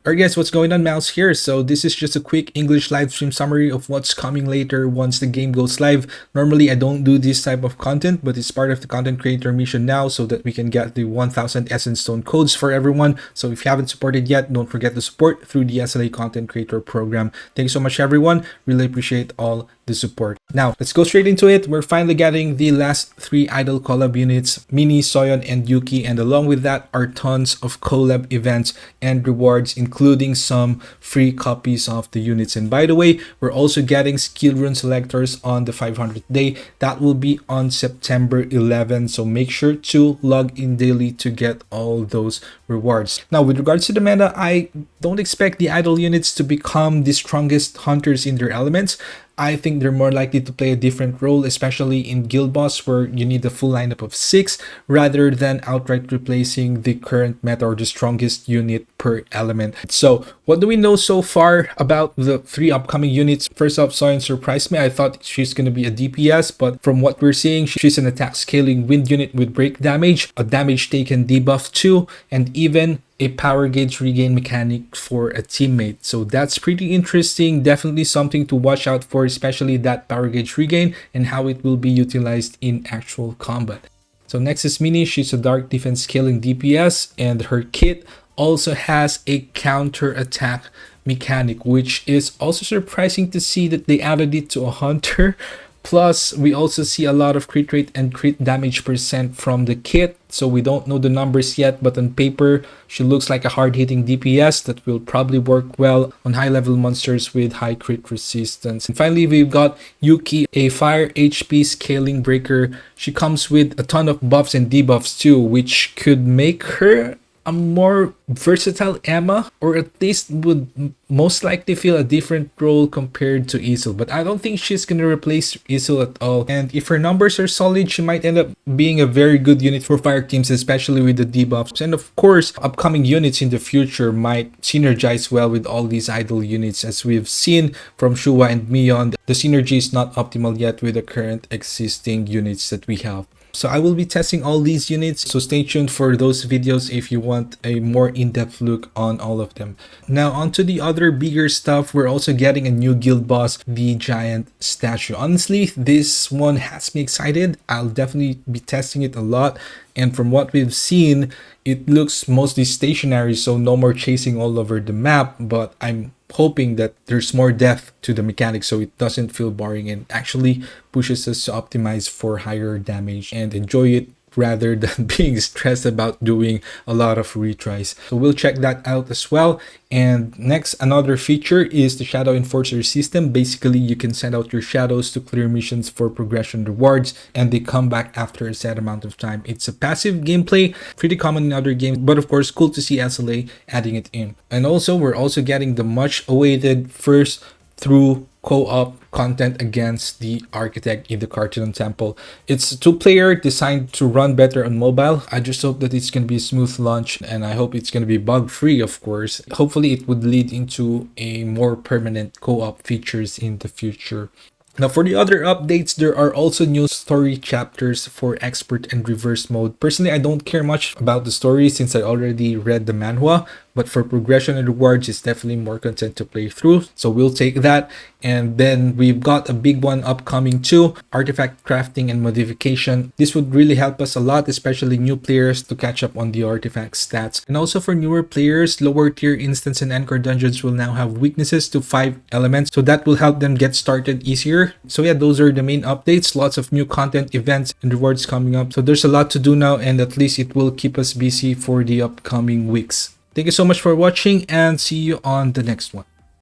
Alright guys, what's going on? Mouse here. So this is just a quick English live stream summary of what's coming later once the game goes live. Normally I don't do this type of content, but it's part of the content creator mission now so that we can get the 1000 Essence Stone codes for everyone. So if you haven't supported yet, don't forget to support through the SLA content creator program. Thank you so much everyone. Really appreciate all the support. Now let's go straight into it. We're finally getting the last 3 idol collab units, Mini, Soyeon, and Yuki, and along with that are tons of collab events and rewards, including some free copies of the units. And by the way, we're also getting skill rune selectors on the 500th day. That will be on September 11, so make sure to log in daily to get all those rewards. Now with regards to the meta, I don't expect the idol units to become the strongest hunters in their elements. I think they're more likely to play a different role, especially in Guild Boss where you need a full lineup of 6 rather than outright replacing the current meta or the strongest unit per element. So what do we know so far about the 3 upcoming units? First up, Soyeon surprised me. I thought she's going to be a DPS, but from what we're seeing, she's an attack scaling wind unit with break damage, a damage taken debuff too, and even a power gauge regain mechanic for a teammate. So that's pretty interesting, definitely something to watch out for, especially that power gauge regain and how it will be utilized in actual combat. So next is Mini. She's a dark defense scaling DPS, and her kit also has a counter attack mechanic, which is also surprising to see that they added it to a hunter. Plus, we also see a lot of crit rate and crit damage percent from the kit. So we don't know the numbers yet, but on paper, she looks like a hard-hitting DPS that will probably work well on high-level monsters with high crit resistance. And finally, we've got Yuki, a fire HP scaling breaker. She comes with a ton of buffs and debuffs too, which could make her a more versatile Emma, or at least would most likely feel a different role compared to Isil. But I don't think she's gonna replace Isil at all. And if her numbers are solid, she might end up being a very good unit for fire teams, especially with the debuffs. And of course, upcoming units in the future might synergize well with all these idol units. As we've seen from Shua and Mion, the synergy is not optimal yet with the current existing units that we have. So I will be testing all these units, so stay tuned for those videos if you want a more in-depth look on all of them. Now onto the other bigger stuff, we're also getting a new guild boss, the giant statue. Honestly, this one has me excited. I'll definitely be testing it a lot, and from what we've seen, it looks mostly stationary, so no more chasing all over the map, but I'm hoping that there's more depth to the mechanics so it doesn't feel boring and actually pushes us to optimize for higher damage and enjoy it rather than being stressed about doing a lot of retries. So we'll check that out as well. And next, another feature is the Shadow Enforcer system. Basically, you can send out your shadows to clear missions for progression rewards, and they come back after a set amount of time. It's a passive gameplay, pretty common in other games, but of course, cool to see SLA adding it in. And also, we're also getting the much awaited first through co-op content against the Architect in the Cartoon Temple. It's a 2-player designed to run better on mobile. I just hope that it's going to be a smooth launch, and I hope it's going to be bug-free, of course. Hopefully it would lead into a more permanent co-op features in the future. Now for the other updates, there are also new story chapters for expert and reverse mode. Personally, I don't care much about the story since I already read the manhwa, but for progression and rewards, it's definitely more content to play through, so we'll take that. And then we've got a big one upcoming too, artifact crafting and modification. This would really help us a lot, especially new players, to catch up on the artifact stats. And also for newer players, lower tier instance and anchor dungeons will now have weaknesses to 5 elements, so that will help them get started easier. So yeah, those are the main updates. Lots of new content, events, and rewards coming up. So there's a lot to do now, and at least it will keep us busy for the upcoming weeks. Thank you so much for watching, and see you on the next one.